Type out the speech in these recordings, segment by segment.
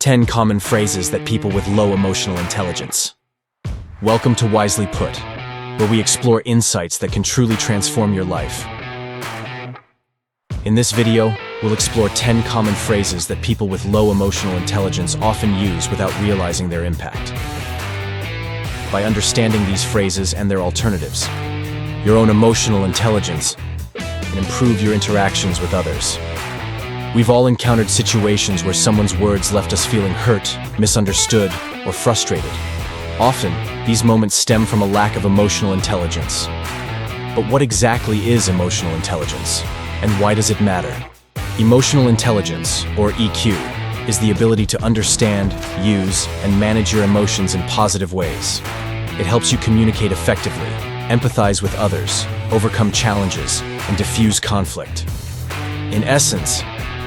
10 common phrases that people with low emotional intelligence. Welcome to Wisely Put, where we explore insights that can truly transform your life. In this video, we'll explore 10 common phrases that people with low emotional intelligence often use without realizing their impact. By understanding these phrases and their alternatives, your own emotional intelligence can improve your interactions with others. We've all encountered situations where someone's words left us feeling hurt, misunderstood, or frustrated. Often, these moments stem from a lack of emotional intelligence. But what exactly is emotional intelligence, and why does it matter? Emotional intelligence, or EQ, is the ability to understand, use, and manage your emotions in positive ways. It helps you communicate effectively, empathize with others, overcome challenges, and diffuse conflict. In essence,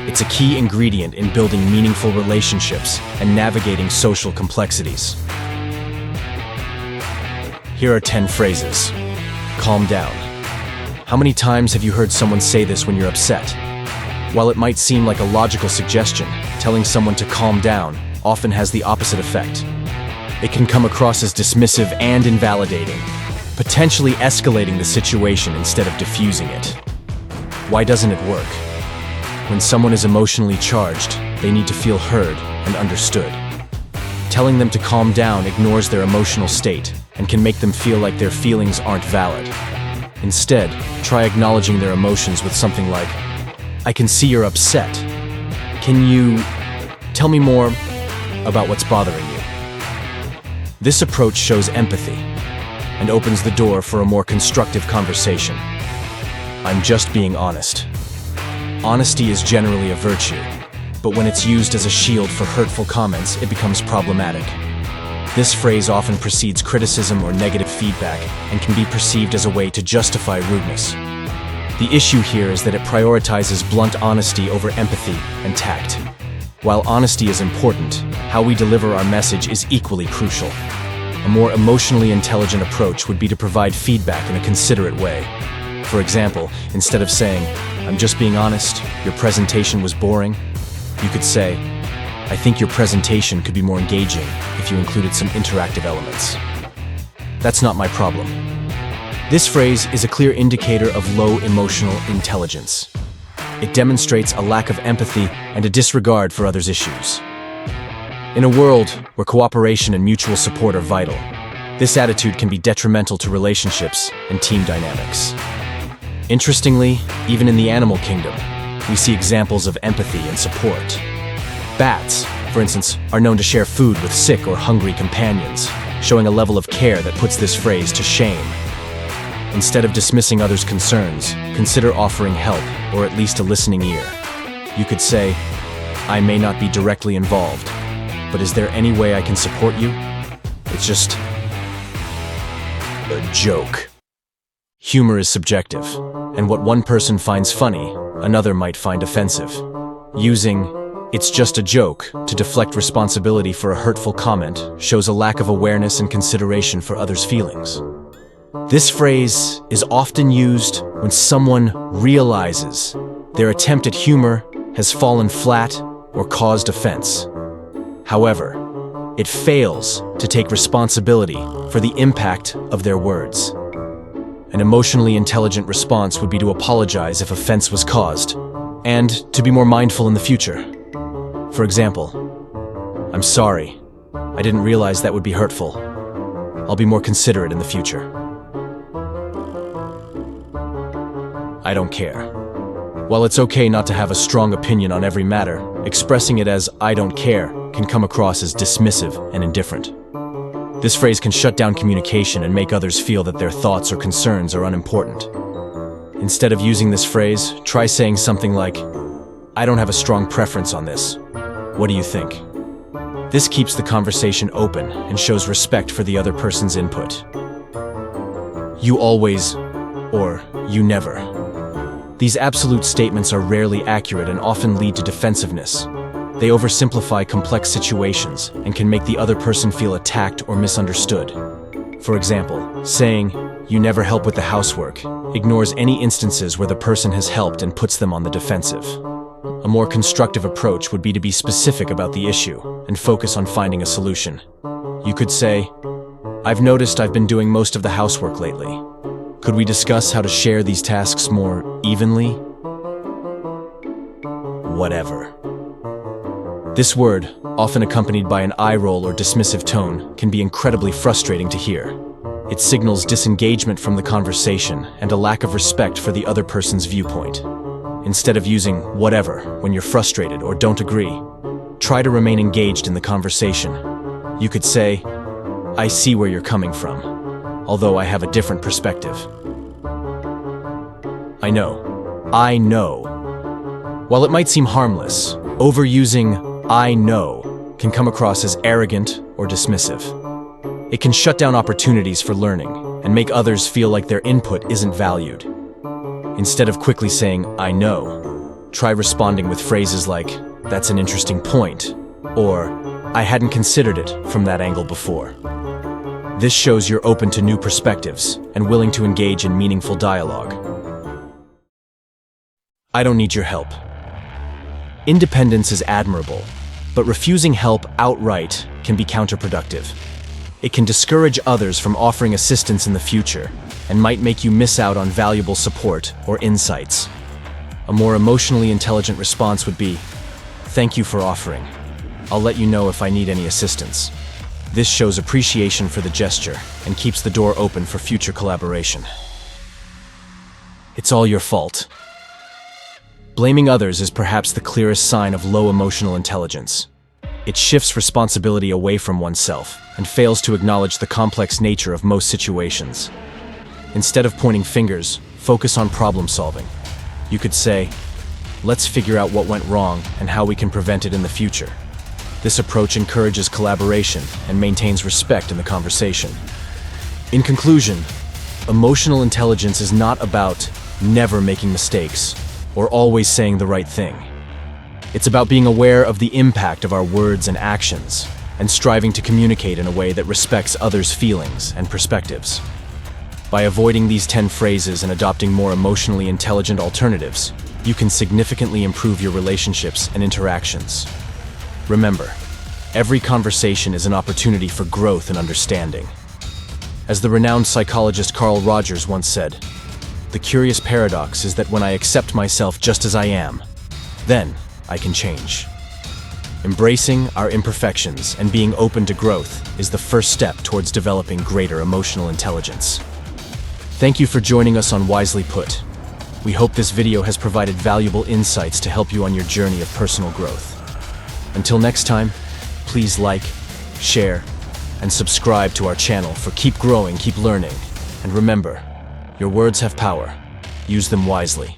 it's a key ingredient in building meaningful relationships and navigating social complexities. Here are 10 phrases. Calm down. How many times have you heard someone say this when you're upset? While it might seem like a logical suggestion, telling someone to calm down often has the opposite effect. It can come across as dismissive and invalidating, potentially escalating the situation instead of diffusing it. Why doesn't it work? When someone is emotionally charged, they need to feel heard and understood. Telling them to calm down ignores their emotional state and can make them feel like their feelings aren't valid. Instead, try acknowledging their emotions with something like, "I can see you're upset. Can you tell me more about what's bothering you?" This approach shows empathy and opens the door for a more constructive conversation. "I'm just being honest." Honesty is generally a virtue, but when it's used as a shield for hurtful comments, it becomes problematic. This phrase often precedes criticism or negative feedback and can be perceived as a way to justify rudeness. The issue here is that it prioritizes blunt honesty over empathy and tact. While honesty is important, how we deliver our message is equally crucial. A more emotionally intelligent approach would be to provide feedback in a considerate way. For example, instead of saying, "I'm just being honest, your presentation was boring," you could say, "I think your presentation could be more engaging if you included some interactive elements. That's not my problem." This phrase is a clear indicator of low emotional intelligence. It demonstrates a lack of empathy and a disregard for others' issues. In a world where cooperation and mutual support are vital, this attitude can be detrimental to relationships and team dynamics. Interestingly, even in the animal kingdom, we see examples of empathy and support. Bats, for instance, are known to share food with sick or hungry companions, showing a level of care that puts this phrase to shame. Instead of dismissing others' concerns, consider offering help or at least a listening ear. You could say, "I may not be directly involved, but is there any way I can support you? It's just a joke." Humor is subjective, and what one person finds funny, another might find offensive. Using "it's just a joke" to deflect responsibility for a hurtful comment shows a lack of awareness and consideration for others' feelings. This phrase is often used when someone realizes their attempt at humor has fallen flat or caused offense. However, it fails to take responsibility for the impact of their words. An emotionally intelligent response would be to apologize if offense was caused, and to be more mindful in the future. For example, "I'm sorry. I didn't realize that would be hurtful. I'll be more considerate in the future." "I don't care." While it's okay not to have a strong opinion on every matter, expressing it as "I don't care" can come across as dismissive and indifferent. This phrase can shut down communication and make others feel that their thoughts or concerns are unimportant. Instead of using this phrase, try saying something like, "I don't have a strong preference on this. What do you think?" This keeps the conversation open and shows respect for the other person's input. "You always," or "you never." These absolute statements are rarely accurate and often lead to defensiveness. They oversimplify complex situations and can make the other person feel attacked or misunderstood. For example, saying, "You never help with the housework," ignores any instances where the person has helped and puts them on the defensive. A more constructive approach would be to be specific about the issue and focus on finding a solution. You could say, "I've noticed I've been doing most of the housework lately. Could we discuss how to share these tasks more evenly?" Whatever. This word, often accompanied by an eye roll or dismissive tone, can be incredibly frustrating to hear. It signals disengagement from the conversation and a lack of respect for the other person's viewpoint. Instead of using whatever when you're frustrated or don't agree, try to remain engaged in the conversation. You could say, "I see where you're coming from, although I have a different perspective." I know. While it might seem harmless, overusing "I know" can come across as arrogant or dismissive. It can shut down opportunities for learning and make others feel like their input isn't valued. Instead of quickly saying, "I know," try responding with phrases like, "That's an interesting point," or "I hadn't considered it from that angle before." This shows you're open to new perspectives and willing to engage in meaningful dialogue. I don't need your help. Independence is admirable, but refusing help outright can be counterproductive. It can discourage others from offering assistance in the future and might make you miss out on valuable support or insights. A more emotionally intelligent response would be, "Thank you for offering. I'll let you know if I need any assistance." This shows appreciation for the gesture and keeps the door open for future collaboration. It's all your fault. Blaming others is perhaps the clearest sign of low emotional intelligence. It shifts responsibility away from oneself and fails to acknowledge the complex nature of most situations. Instead of pointing fingers, focus on problem solving. You could say, "Let's figure out what went wrong and how we can prevent it in the future." This approach encourages collaboration and maintains respect in the conversation. In conclusion, emotional intelligence is not about never making mistakes or always saying the right thing. It's about being aware of the impact of our words and actions and striving to communicate in a way that respects others' feelings and perspectives. By avoiding these 10 phrases and adopting more emotionally intelligent alternatives, you can significantly improve your relationships and interactions. Remember, every conversation is an opportunity for growth and understanding. As the renowned psychologist Carl Rogers once said, "The curious paradox is that when I accept myself just as I am, then I can change." Embracing our imperfections and being open to growth is the first step towards developing greater emotional intelligence. Thank you for joining us on Wisely Put. We hope this video has provided valuable insights to help you on your journey of personal growth. Until next time, please like, share, and subscribe to our channel for keep growing, keep learning. And remember, your words have power. Use them wisely.